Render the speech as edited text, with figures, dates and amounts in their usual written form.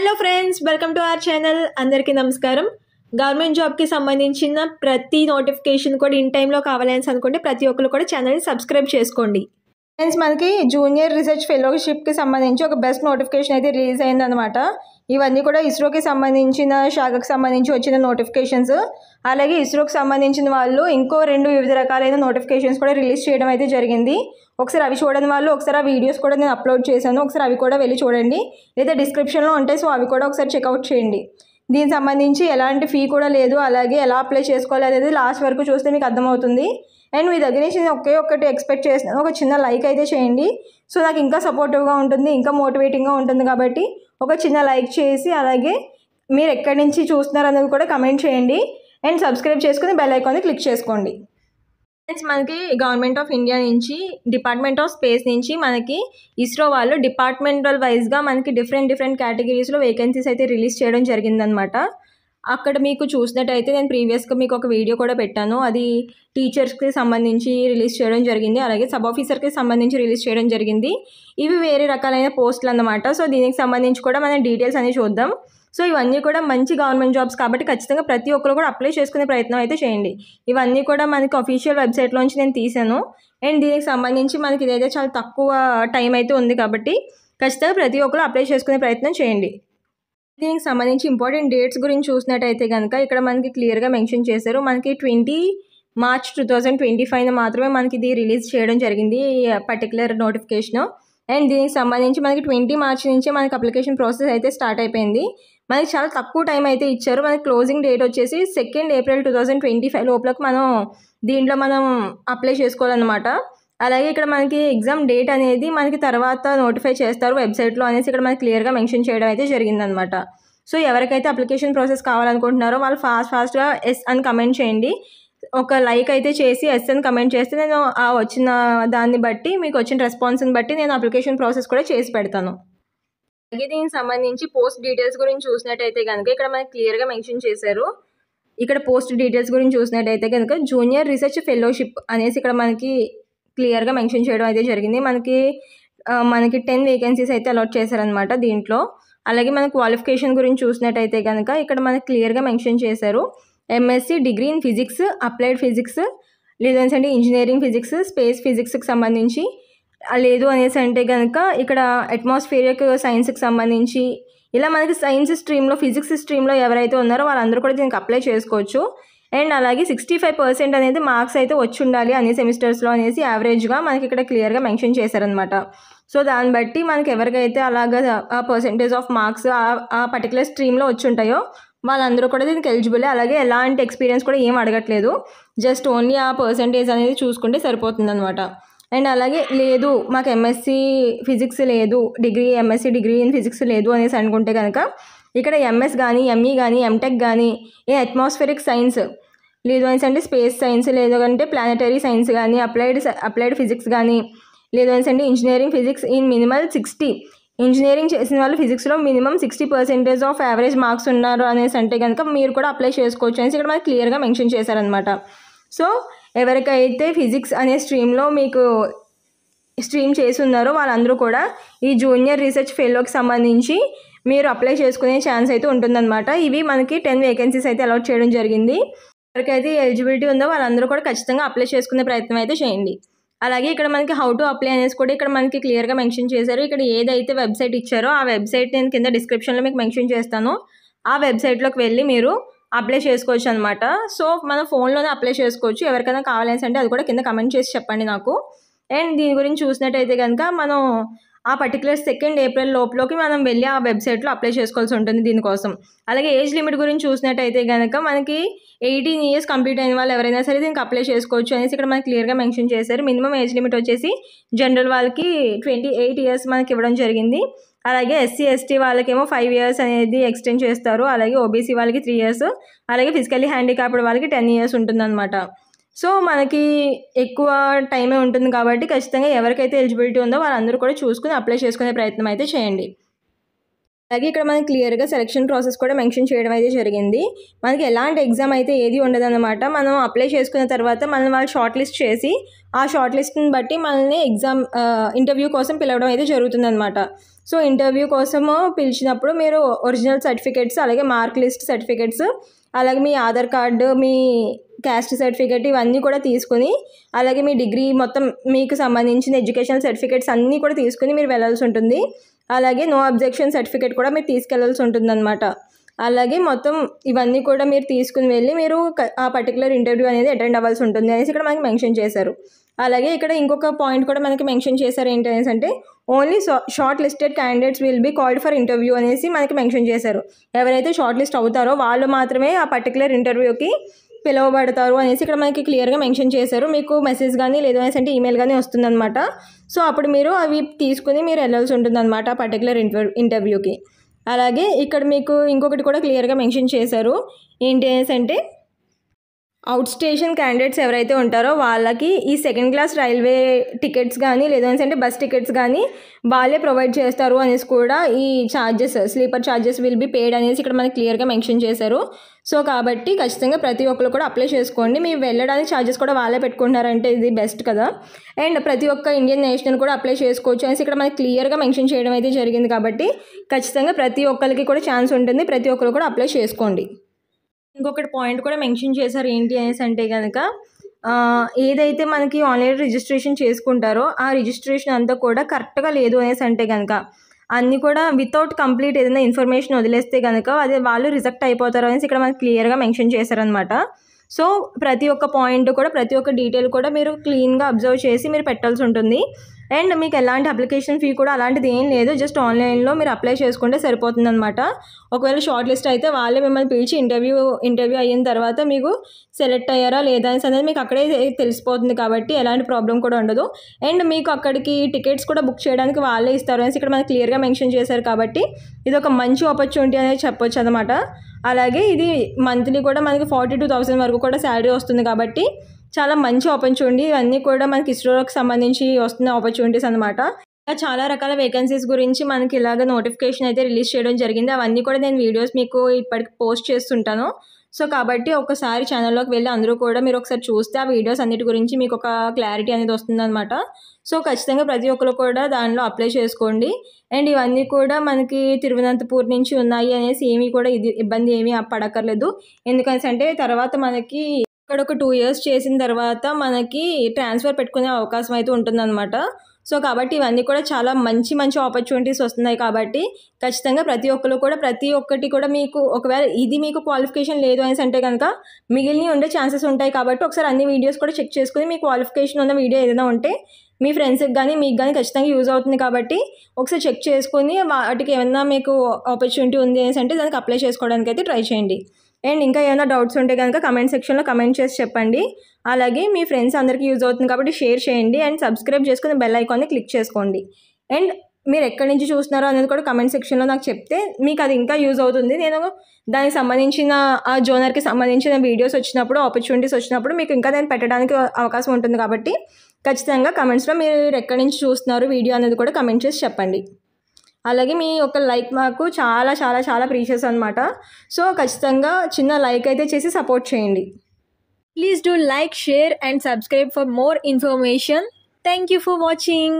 Hello friends, welcome to our channel. అందరికీ నమస్కారం. Government జాబ్కి సంబంధించిన ప్రతి నోటిఫికేషన్ కూడా ఇన్ టైంలో కావాలని అనుకుంటే ప్రతి ఒక్కరు కూడా ఛానల్ని సబ్స్క్రైబ్ చేసుకోండి. ఫ్రెండ్స్, మనకి జూనియర్ రీసెర్చ్ ఫెలోషిప్కి సంబంధించి ఒక బెస్ట్ నోటిఫికేషన్ అయితే రిలీజ్ అయిందనమాట. ఇవన్నీ కూడా ఇస్రోకి సంబంధించిన శాఖకు సంబంధించి వచ్చిన నోటిఫికేషన్స్. అలాగే ఇస్రోకి సంబంధించిన వాళ్ళు ఇంకో 2 వివిధ రకాలైన నోటిఫికేషన్స్ కూడా రిలీజ్ చేయడం అయితే జరిగింది. ఒకసారి అవి చూడని వాళ్ళు ఒకసారి ఆ వీడియోస్ కూడా నేను అప్లోడ్ చేశాను, ఒకసారి అవి కూడా వెళ్ళి చూడండి, లేదా డిస్క్రిప్షన్లో ఉంటాయి. సో అవి కూడా ఒకసారి చెక్అవుట్ చేయండి. దీనికి సంబంధించి ఎలాంటి ఫీ కూడా లేదు, అలాగే ఎలా అప్లై చేసుకోవాలి అనేది లాస్ట్ వరకు చూస్తే మీకు అర్థమవుతుంది. అండ్ మీ దగ్గర నుంచి నేను ఒక్కటి ఎక్స్పెక్ట్ చేస్తున్నాను, ఒక చిన్న లైక్ అయితే చేయండి. సో నాకు ఇంకా సపోర్టివ్గా ఉంటుంది, ఇంకా మోటివేటింగ్గా ఉంటుంది. కాబట్టి ఒక చిన్న లైక్ చేసి, అలాగే మీరు ఎక్కడి నుంచి చూస్తున్నారు అనేది కూడా కమెంట్ చేయండి. అండ్ సబ్స్క్రైబ్ చేసుకుని బెల్ ఐకాన్ని క్లిక్ చేసుకోండి. ఫ్రెండ్స్, మనకి గవర్నమెంట్ ఆఫ్ ఇండియా నుంచి, డిపార్ట్మెంట్ ఆఫ్ స్పేస్ నుంచి మనకి ఇస్రో వాళ్ళు డిపార్ట్మెంటల్ వైజ్గా మనకి డిఫరెంట్ కేటగిరీస్లో వేకెన్సీస్ అయితే రిలీజ్ చేయడం జరిగిందనమాట. అక్కడ మీకు చూసినట్టయితే నేను ప్రీవియస్గా మీకు ఒక వీడియో కూడా పెట్టాను. అది టీచర్స్కి సంబంధించి రిలీజ్ చేయడం జరిగింది, అలాగే సబ్ ఆఫీసర్కి సంబంధించి రిలీజ్ చేయడం జరిగింది. ఇవి వేరే రకాలైన పోస్టులు అన్నమాట. సో దీనికి సంబంధించి కూడా మనం డీటెయిల్స్ అనేవి చూద్దాం. సో ఇవన్నీ కూడా మంచి గవర్నమెంట్ జాబ్స్ కాబట్టి ఖచ్చితంగా ప్రతి ఒక్కరు కూడా అప్లై చేసుకునే ప్రయత్నం అయితే చేయండి. ఇవన్నీ కూడా మనకి అఫీషియల్ వెబ్సైట్లోంచి నేను తీసాను. అండ్ దీనికి సంబంధించి మనకి ఇదైతే చాలా తక్కువ టైం అయితే ఉంది కాబట్టి ఖచ్చితంగా ప్రతి ఒక్కరు అప్లై చేసుకునే ప్రయత్నం చేయండి. దీనికి సంబంధించి ఇంపార్టెంట్ డేట్స్ గురించి చూసినట్టయితే కనుక ఇక్కడ మనకి క్లియర్గా మెన్షన్ చేశారు. మనకి 20 మార్చ్ 2025 మాత్రమే మనకి ఇది రిలీజ్ చేయడం జరిగింది, ఈ పర్టికులర్ నోటిఫికేషన్. అండ్ దీనికి సంబంధించి మనకి 20 మార్చ్ నుంచే మనకి అప్లికేషన్ ప్రాసెస్ అయితే స్టార్ట్ అయిపోయింది. మనకి చాలా తక్కువ టైం అయితే ఇచ్చారు. మనకి క్లోజింగ్ డేట్ వచ్చేసి 2 ఏప్రిల్ 2025 లోపలకు దీంట్లో మనం అప్లై చేసుకోవాలన్నమాట. అలాగే ఇక్కడ మనకి ఎగ్జామ్ డేట్ అనేది మనకి తర్వాత నోటిఫై చేస్తారు వెబ్సైట్లో అనేసి ఇక్కడ మనకి క్లియర్గా మెన్షన్ చేయడం అయితే జరిగిందనమాట. సో ఎవరికైతే అప్లికేషన్ ప్రాసెస్ కావాలనుకుంటున్నారో వాళ్ళు ఫాస్ట్గా ఎస్ అని కమెంట్ చేయండి. ఒక లైక్ అయితే చేసి ఎస్ అని కమెంట్ చేస్తే నేను ఆ వచ్చిన దాన్ని బట్టి, మీకు వచ్చిన రెస్పాన్స్ని బట్టి నేను అప్లికేషన్ ప్రాసెస్ కూడా చేసి పెడతాను. అలాగే దీనికి సంబంధించి పోస్ట్ డీటెయిల్స్ గురించి చూసినట్టయితే కనుక ఇక్కడ మనకి క్లియర్గా మెన్షన్ చేశారు. ఇక్కడ పోస్ట్ డీటెయిల్స్ గురించి చూసినట్టయితే కనుక జూనియర్ రీసెర్చ్ ఫెలోషిప్ అనేసి ఇక్కడ మనకి క్లియర్గా మెన్షన్ చేయడం అయితే జరిగింది. మనకి 10 వేకెన్సీస్ అయితే అలాట్ చేశారనమాట దీంట్లో. అలాగే మన క్వాలిఫికేషన్ గురించి చూసినట్టయితే కనుక ఇక్కడ మనకి క్లియర్గా మెన్షన్ చేశారు. MSc degree in physics, applied physics, లేదంటే అంటే ఇంజనీరింగ్ ఫిజిక్స్, స్పేస్ ఫిజిక్స్కి సంబంధించి, లేదు అనేసి అంటే కనుక ఇక్కడ అట్మాస్ఫియరిక్ సైన్స్కి సంబంధించి, ఇలా మనకి సైన్స్ స్ట్రీమ్లో, ఫిజిక్స్ స్ట్రీమ్లో ఎవరైతే ఉన్నారో వాళ్ళందరూ కూడా దీనికి అప్లై చేసుకోవచ్చు. అండ్ అలాగే 65% అనేది మార్క్స్ అయితే వచ్చి ఉండాలి అన్ని సెమిస్టర్స్లో అనేసి యావరేజ్గా మనకి ఇక్కడ క్లియర్గా మెన్షన్ చేశారనమాట. సో దాన్ని బట్టి మనకి ఎవరికైతే అలాగా ఆ పర్సెంటేజ్ ఆఫ్ మార్క్స్ ఆ పర్టికులర్ స్ట్రీమ్లో వచ్చి ఉంటాయో వాళ్ళందరూ కూడా దీనికి ఎలిజిబుల్. అలాగే ఎలాంటి ఎక్స్పీరియన్స్ కూడా ఏం అడగట్లేదు, జస్ట్ ఓన్లీ ఆ పర్సెంటేజ్ అనేది చూసుకుంటే సరిపోతుంది అనమాట. అండ్ అలాగే లేదు మాకు ఎంఎస్సి ఫిజిక్స్ లేదు, ఎంఎస్సి డిగ్రీ ఇన్ ఫిజిక్స్ లేదు అనేసి అనుకుంటే కనుక ఇక్కడ ఎంఎస్ కానీ, ఎంఈ కానీ, ఎంటెక్ కానీ, అట్మాస్ఫియరిక్ సైన్స్, లేదు అనేసి అంటే స్పేస్ సైన్స్, లేదు అంటే ప్లానెటరీ సైన్స్ కానీ, అప్లైడ్ ఫిజిక్స్ కానీ, లేదు అనేసి అంటే engineering physics in minimal 60, engineering చేసిన వాళ్ళు ఫిజిక్స్లో మినిమం 60% ఆఫ్ యావరేజ్ మార్క్స్ ఉన్నారు అనేసి అంటే కనుక మీరు కూడా అప్లై చేసుకోవచ్చు అనేసి ఇక్కడ మనకి క్లియర్గా మెన్షన్ చేశారనమాట. సో ఎవరికైతే ఫిజిక్స్ అనే స్ట్రీమ్లో మీకు స్ట్రీమ్ చేసి ఉన్నారో వాళ్ళందరూ కూడా ఈ జూనియర్ రీసెర్చ్ ఫెలోకి సంబంధించి మీరు అప్లై చేసుకునే ఛాన్స్ అయితే ఉంటుందన్నమాట. ఇవి మనకి 10 వేకెన్సీస్ అయితే అలాట్ చేయడం జరిగింది. ఎవరికైతే ఎలిజిబిలిటీ ఉందో వాళ్ళందరూ కూడా ఖచ్చితంగా అప్లై చేసుకునే ప్రయత్నం అయితే చేయండి. అలాగే ఇక్కడ మనకి హౌ టు అప్లై అనేసి కూడా ఇక్కడ మనకి క్లియర్గా మెన్షన్ చేశారు. ఇక్కడ ఏదైతే వెబ్సైట్ ఇచ్చారో ఆ వెబ్సైట్ నేను కింద డిస్క్రిప్షన్లో మీకు మెన్షన్ చేస్తాను. ఆ వెబ్సైట్లోకి వెళ్ళి మీరు అప్లై చేసుకోవచ్చు అనమాట. సో మన ఫోన్లోనే అప్లై చేసుకోవచ్చు. ఎవరికైనా కావాలని అంటే అది కూడా కింద కమెంట్ చేసి చెప్పండి నాకు. అండ్ దీని గురించి చూసినట్టయితే కనుక మనం ఆ పర్టికులర్ 2 ఏప్రిల్ లోపలికి మనం వెళ్ళి ఆ వెబ్సైట్లో అప్లై చేసుకోవాల్సి ఉంటుంది దీనికోసం. అలాగే ఏజ్ లిమిట్ గురించి చూసినట్టయితే కనుక మనకి 18 ఇయర్స్ కంప్లీట్ అయిన వాళ్ళు ఎవరైనా సరే దీనికి అప్లై చేసుకోవచ్చు అనేసి ఇక్కడ మనకి క్లియర్గా మెన్షన్ చేశారు. మినిమం ఏజ్ లిమిట్ వచ్చేసి జనరల్ వాళ్ళకి 28 ఇయర్స్ మనకి ఇవ్వడం జరిగింది. అలాగే ఎస్సీ ఎస్టీ వాళ్ళకేమో 5 ఇయర్స్ అనేది ఎక్స్టెండ్ చేస్తారు. అలాగే ఓబీసీ వాళ్ళకి 3 ఇయర్స్, అలాగే ఫిజికల్లీ హ్యాండిక్యాప్డ్ వాళ్ళకి 10 ఇయర్స్ ఉంటుందన్నమాట. సో మనకి ఎక్కువ టైమే ఉంటుంది కాబట్టి ఖచ్చితంగా ఎవరికైతే ఎలిజిబిలిటీ ఉందో వాళ్ళందరూ కూడా చూసుకుని అప్లై చేసుకునే ప్రయత్నం అయితే చేయండి. అలాగే ఇక్కడ మనకి క్లియర్గా సెలక్షన్ ప్రాసెస్ కూడా మెన్షన్ చేయడం అయితే జరిగింది. మనకి ఎలాంటి ఎగ్జామ్ అయితే ఏది ఉండదన్నమాట. మనం అప్లై చేసుకున్న తర్వాత మనల్ని వాళ్ళు షార్ట్ లిస్ట్ చేసి ఆ షార్ట్ లిస్ట్ని బట్టి మనల్ని ఇంటర్వ్యూ కోసం పిలవడం అయితే జరుగుతుందన్నమాట. సో ఇంటర్వ్యూ కోసము పిలిచినప్పుడు మీరు ఒరిజినల్ సర్టిఫికేట్స్, అలాగే మార్క్ లిస్ట్ సర్టిఫికేట్స్, అలాగే మీ ఆధార్ కార్డు, మీ క్యాస్ట్ సర్టిఫికేట్ ఇవన్నీ కూడా తీసుకుని, అలాగే మీ డిగ్రీ మొత్తం మీకు సంబంధించిన ఎడ్యుకేషనల్ సర్టిఫికేట్స్ అన్నీ కూడా తీసుకుని మీరు వెళ్ళాల్సి ఉంటుంది. అలాగే నో అబ్జెక్షన్ సర్టిఫికేట్ కూడా మీరు తీసుకెళ్లాల్సి ఉంటుందన్నమాట. అలాగే మొత్తం ఇవన్నీ కూడా మీరు తీసుకుని వెళ్ళి మీరు ఆ పర్టికులర్ ఇంటర్వ్యూ అనేది అటెండ్ అవ్వాల్సి ఉంటుంది అనేసి ఇక్కడ మనకి మెన్షన్ చేశారు. అలాగే ఇక్కడ ఇంకొక పాయింట్ కూడా మనకి మెన్షన్ చేశారు. ఏంటి అనేసి అంటే only short listed candidates will be called for interview అనేసి మనకి మెన్షన్ చేశారు. ఎవరైతే షార్ట్ లిస్ట్ అవుతారో వాళ్ళు మాత్రమే ఆ పర్టికులర్ ఇంటర్వ్యూకి పిలువబడతారు అనేసి ఇక్కడ మనకి క్లియర్గా మెన్షన్ చేశారు. మీకు మెసేజ్ కానీ లేదు అనేసి అంటే ఈమెయిల్ కానీ వస్తుందన్నమాట. సో అప్పుడు మీరు అవి తీసుకుని మీరు వెళ్ళాల్సి ఉంటుందన్నమాట ఆ పర్టికులర్ ఇంటర్వ్యూకి. అలాగే ఇక్కడ మీకు ఇంకొకటి కూడా క్లియర్గా మెన్షన్ చేశారు. ఏంటి అనేసి అంటే అవుట్ స్టేషన్ క్యాండిడేట్స్ ఎవరైతే ఉంటారో వాళ్ళకి ఈ సెకండ్ క్లాస్ రైల్వే టికెట్స్ కానీ లేదంటే అంటే బస్ టికెట్స్ కానీ వాళ్ళే ప్రొవైడ్ చేస్తారు అనేసి కూడా ఈ charges, sleeper charges will be paid అనేసి ఇక్కడ మనకి క్లియర్గా మెన్షన్ చేశారు. సో కాబట్టి ఖచ్చితంగా ప్రతి ఒక్కరు కూడా అప్లై చేసుకోండి. మీరు వెళ్ళడానికి ఛార్జెస్ కూడా వాళ్ళే పెట్టుకుంటున్నారంటే ఇది బెస్ట్ కదా. అండ్ ప్రతి ఒక్క ఇండియన్ నేషనల్ కూడా అప్లై చేసుకోవచ్చు అనేసి ఇక్కడ మనకి క్లియర్గా మెన్షన్ చేయడం అయితే జరిగింది. కాబట్టి ఖచ్చితంగా ప్రతి ఒక్కరికి కూడా ఛాన్స్ ఉంటుంది. ప్రతి ఒక్కరు కూడా అప్లై చేసుకోండి. ఇంకొకటి పాయింట్ కూడా మెన్షన్ చేశారు. ఏంటి అనేసి అంటే కనుక ఏదైతే మనకి ఆన్లైన్ రిజిస్ట్రేషన్ చేసుకుంటారో ఆ రిజిస్ట్రేషన్ అంతా కూడా కరెక్ట్గా లేదు అనేసి అంటే కనుక అన్నీ కూడా వితౌట్ కంప్లీట్ ఏదైనా ఇన్ఫర్మేషన్ వదిలేస్తే కనుక అదే వాళ్ళు రిజెక్ట్ అయిపోతారు అనేసి ఇక్కడ మనకి క్లియర్గా మెన్షన్ చేశారనమాట. సో ప్రతి ఒక్క పాయింట్ కూడా ప్రతి ఒక్క డీటెయిల్ కూడా మీరు క్లీన్గా అబ్జర్వ్ చేసి మీరు పెట్టాల్సి ఉంటుంది. అండ్ మీకు ఎలాంటి అప్లికేషన్ ఫీ కూడా అలాంటిది ఏం లేదు. జస్ట్ ఆన్లైన్లో మీరు అప్లై చేసుకుంటే సరిపోతుందన్నమాట. ఒకవేళ షార్ట్ లిస్ట్ అయితే వాళ్ళే మిమ్మల్ని పిలిచి ఇంటర్వ్యూ అయిన తర్వాత మీకు సెలెక్ట్ అయ్యారా లేదా అనేది మీకు అక్కడే తెలిసిపోతుంది. కాబట్టి ఎలాంటి ప్రాబ్లం కూడా ఉండదు. అండ్ మీకు అక్కడికి టికెట్స్ కూడా బుక్ చేయడానికి వాళ్ళే ఇస్తారు అనేసి ఇక్కడ మనకి క్లియర్గా మెన్షన్ చేశారు. కాబట్టి ఇది ఒక మంచి ఆపర్చునిటీ అనేది చెప్పొచ్చు అనమాట. అలాగే ఇది మంత్లీ కూడా మనకి 42,000 వరకు కూడా శాలరీ వస్తుంది. కాబట్టి చాలా మంచి ఆపర్చునిటీ. ఇవన్నీ కూడా మనకి ఇస్రోకి సంబంధించి వస్తున్న ఆపర్చునిటీస్ అనమాట. చాలా రకాల వేకెన్సీస్ గురించి మనకి ఇలాగ నోటిఫికేషన్ అయితే రిలీజ్ చేయడం జరిగింది. అవన్నీ కూడా నేను వీడియోస్ మీకు ఇప్పటికి పోస్ట్ చేస్తుంటాను. సో కాబట్టి ఒకసారి ఛానల్లోకి వెళ్ళి అందరూ కూడా మీరు ఒకసారి చూస్తే ఆ వీడియోస్ అన్నిటి గురించి మీకు ఒక క్లారిటీ అనేది వస్తుందన్నమాట. సో ఖచ్చితంగా ప్రతి ఒక్కరు కూడా దానిలో అప్లై చేసుకోండి. అండ్ ఇవన్నీ కూడా మనకి తిరువనంతపూర్ నుంచి ఉన్నాయి అనేసి ఏమీ కూడా ఇబ్బంది ఏమీ పడక్కర్లేదు. ఎందుకనేసి అంటే తర్వాత మనకి ఇక్కడ ఒక 2 years చేసిన తర్వాత మనకి ట్రాన్స్ఫర్ పెట్టుకునే అవకాశం అయితే ఉంటుందన్నమాట. సో కాబట్టి ఇవన్నీ కూడా చాలా మంచి ఆపర్చునిటీస్ వస్తున్నాయి. కాబట్టి ఖచ్చితంగా ప్రతి ఒక్కరు కూడా ప్రతి ఒక్కటి కూడా మీకు ఒకవేళ ఇది మీకు క్వాలిఫికేషన్ లేదు అనేసి అంటే కనుక మిగిలిన ఉండే ఛాన్సెస్ ఉంటాయి. కాబట్టి ఒకసారి అన్ని వీడియోస్ కూడా చెక్ చేసుకుని మీ క్వాలిఫికేషన్ ఉన్న వీడియో ఏదైనా ఉంటే మీ ఫ్రెండ్స్కి కానీ మీకు కానీ ఖచ్చితంగా యూజ్ అవుతుంది. కాబట్టి ఒకసారి చెక్ చేసుకుని వాటికి ఏమన్నా మీకు ఆపర్చునిటీ ఉంది అనేసి అంటే దానికి అప్లై చేసుకోవడానికి అయితే ట్రై చేయండి. అండ్ ఇంకా ఏమైనా డౌట్స్ ఉంటే కనుక కమెంట్ సెక్షన్లో కమెంట్ చేసి చెప్పండి. అలాగే మీ ఫ్రెండ్స్ అందరికీ యూజ్ అవుతుంది కాబట్టి షేర్ చేయండి. అండ్ సబ్స్క్రైబ్ చేసుకుని బెల్ ఐకాన్ని క్లిక్ చేసుకోండి. అండ్ మీరు ఎక్కడి నుంచి చూస్తున్నారో అనేది కూడా కమెంట్ సెక్షన్లో నాకు చెప్తే మీకు అది ఇంకా యూజ్ అవుతుంది. నేను దానికి సంబంధించిన ఆ జోనర్కి సంబంధించిన వీడియోస్ వచ్చినప్పుడు ఆపర్చునిటీస్ వచ్చినప్పుడు మీకు ఇంకా నేను పెట్టడానికి అవకాశం ఉంటుంది. కాబట్టి ఖచ్చితంగా కమెంట్స్లో మీరు ఎక్కడి నుంచి చూస్తున్నారు వీడియో అనేది కూడా కమెంట్ చేసి చెప్పండి. అలాగే మీ ఒక లైక్ మాకు చాలా చాలా చాలా ప్రీషియస్ అనమాట. సో ఖచ్చితంగా చిన్న లైక్ అయితే చేసి సపోర్ట్ చేయండి. Please do like, share and subscribe for more information. Thank you for watching.